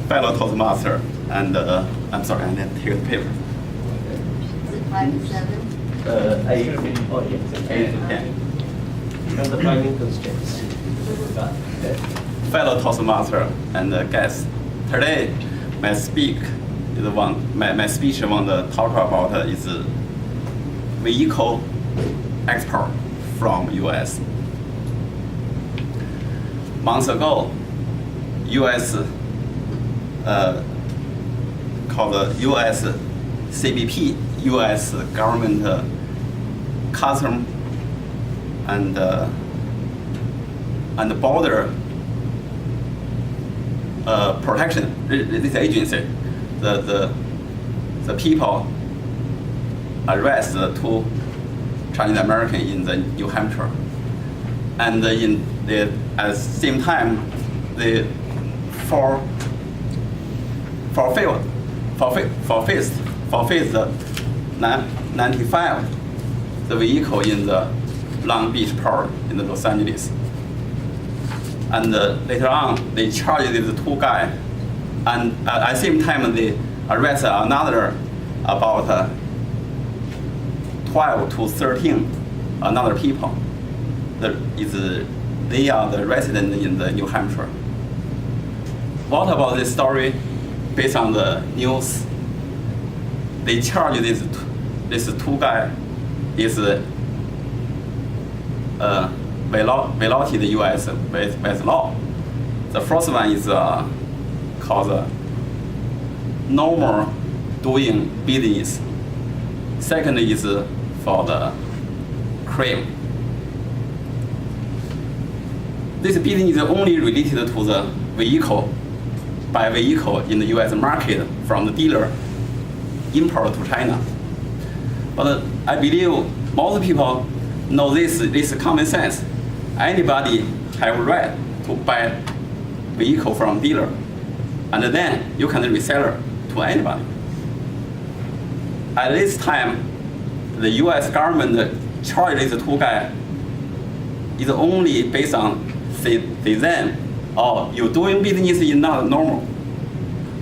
Fellow Toastmaster, and I'm sorry, I didn't take the paper. Is it 5 and 7? 8. Oh, yes. 8, 10. And the binding constraints. Fellow Toastmaster and guests, today my speech I want to talk about is vehicle export from U.S. Months ago, U.S. Called the U.S. CBP, U.S. government custom and border protection. This agency, the people arrest 2 Chinese American in the New Hampshire, and at the same time they forfeit the 95 the vehicle in the Long Beach port in the Los Angeles. And later on, they charged these 2 guys, and at the same time, they arrest another about 12 to 13 another people. They are the resident in the New Hampshire. What about this story? Based on the news, they charge this 2 guys is violated the U.S. with law. The first one is called normal doing business. Second is for the crime. This business is only related to the vehicle, by vehicle in the U.S. market from the dealer import to China. But I believe most people know this common sense. Anybody have a right to buy vehicle from dealer, and then you can resell to anybody. At this time, the U.S. government charges these 2 guys is only based on them, oh, you're doing business is not normal.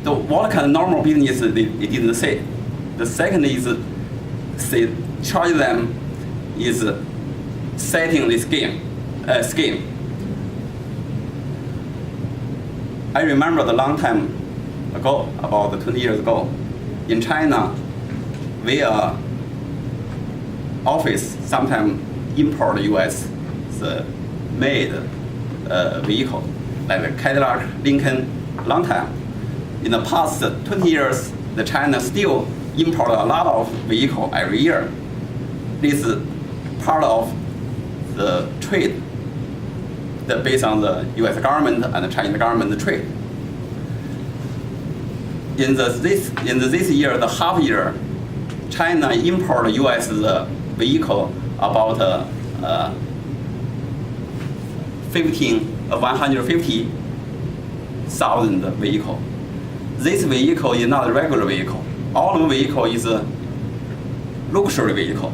So what kind of normal business they didn't say. The second is they charge them is setting this scheme. I remember the long time ago, about 20 years ago, in China, we office sometimes import U.S. made vehicle, like the Cadillac, Lincoln, long time. In the past 20 years, the China still import a lot of vehicle every year. This is part of the trade that based on the U.S. government and the Chinese government trade. In this year, the half year, China import U.S. vehicle about 150,000 vehicle. This vehicle is not a regular vehicle. All of the vehicle is a luxury vehicle.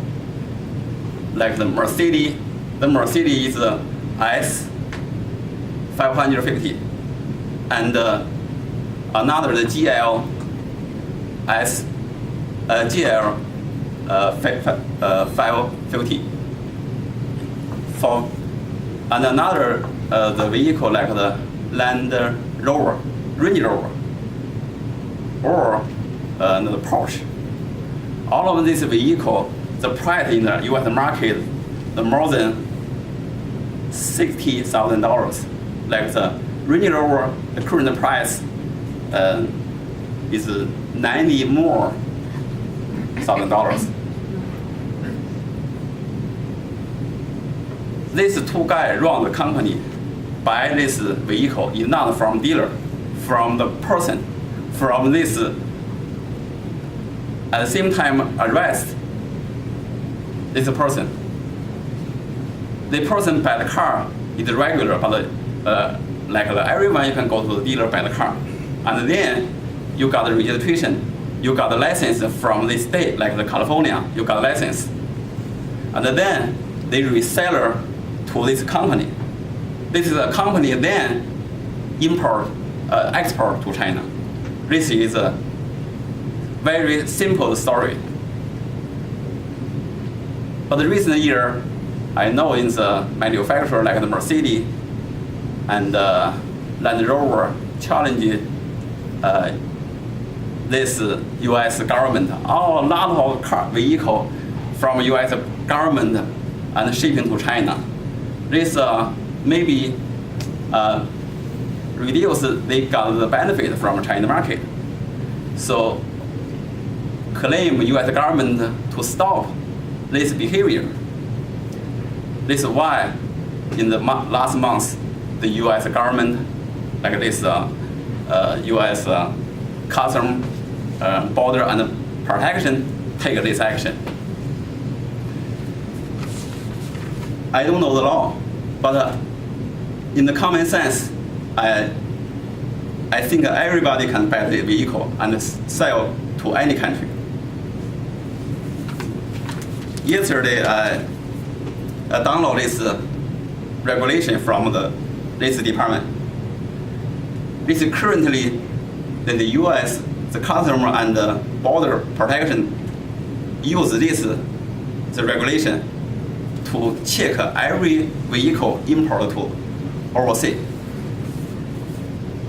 Like the Mercedes is S550, and another the GL 550. And another the vehicle like the Land Rover, Range Rover, or the Porsche. All of this vehicle, the price in the U.S. market, the more than $60,000. Like the Range Rover, the current price is $90,000 more. These 2 guys run the company, buy this vehicle is not from dealer, from the person, from this, at the same time arrest this person. The person buy the car is regular, but like everyone, you can go to the dealer buy the car, and then you got the registration, you got the license from the state, like the California, you got a license, and then they reseller to this company. This is a company then export to China. This is a very simple story. But the recent year, I know in the manufacturer like the Mercedes and Land Rover challenged this U.S. government. A lot of vehicle from U.S. government and shipping to China. This maybe reduce they got the benefit from China market. So claim U.S. government to stop this behavior. This is why in the last month, the U.S. government, like this U.S. Customs Border and Protection, take this action. I don't know the law, but in the common sense, I think everybody can buy the vehicle and sell to any country. Yesterday, I downloaded this regulation from this department. This is currently the U.S. the Customs and Border Protection use the regulation to check every vehicle import to overseas.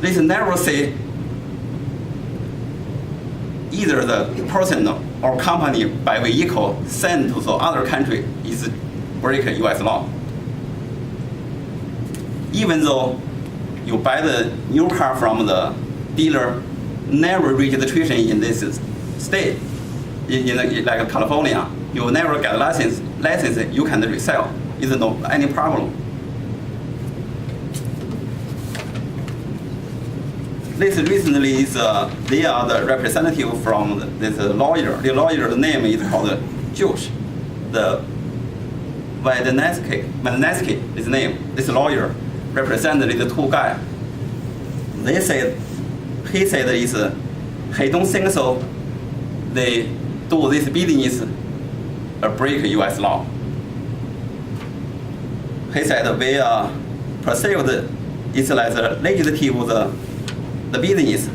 This never say either the person or company by vehicle sent to the other country is break U.S. law. Even though you buy the new car from the dealer, never registration in this state, in like California, you never get license, you can resell. Is no any problem. This recently is they are the representative from this lawyer. The lawyer's name is called Josh. The Vadnetsky is name. This lawyer represented the two guys. He said he don't think so. They do this business break U.S. law. He said we perceived it's like the legislative the business.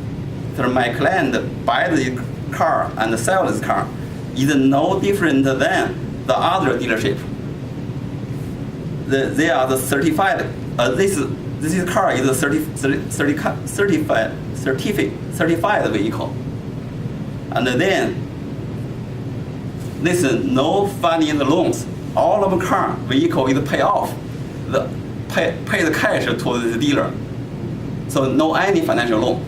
So my client buy the car and sell this car is no different than the other dealership. They are the certified. This car is a certified vehicle, and then this is no funding the loans. All of the car vehicle is paid off. Pay the cash to the dealer. So no any financial loan.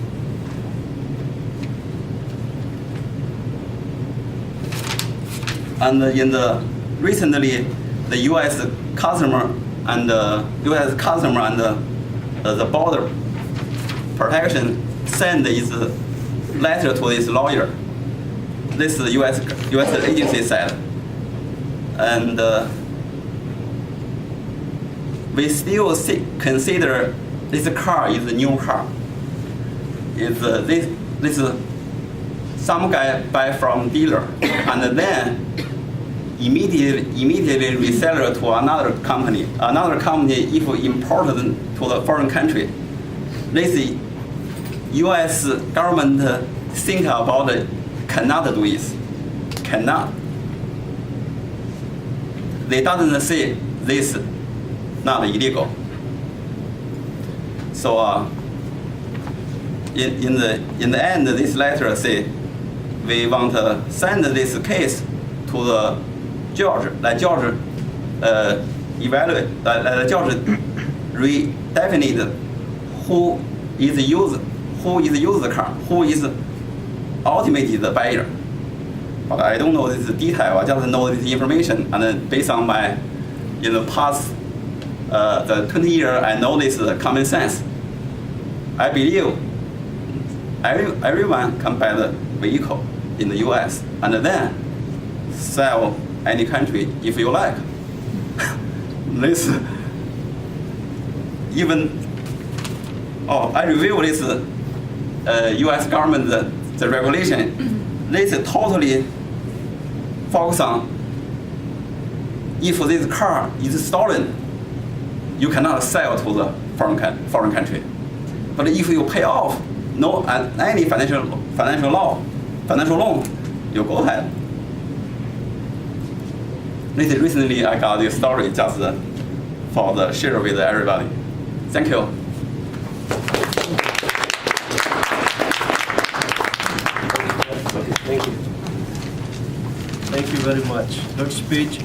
And recently, the U.S. customer and the Border Protection sent this letter to this lawyer. This U.S. agency said, and we still consider this car is a new car. This some guy buy from dealer and then immediately reseller to another company. Another company if imported to the foreign country. This U.S. government think about it, cannot do this. Cannot. They doesn't say this not illegal. So in the end, this letter say we want to send this case to the judge. Let judge evaluate. Let judge redefinite who is use the car, who is ultimately the buyer. But I don't know this detail. I just know this information, and then based on my past the 20 years, I know this common sense. I believe everyone can buy the vehicle in the U.S. and then sell any country if you like. This even I review this U.S. government the regulation. This totally focus on if this car is stolen, you cannot sell to the foreign country. But if you pay off any financial loan, you go ahead. Recently, I got this story just for the share with everybody. Thank you. Okay, thank you. Thank you very much. Good speech.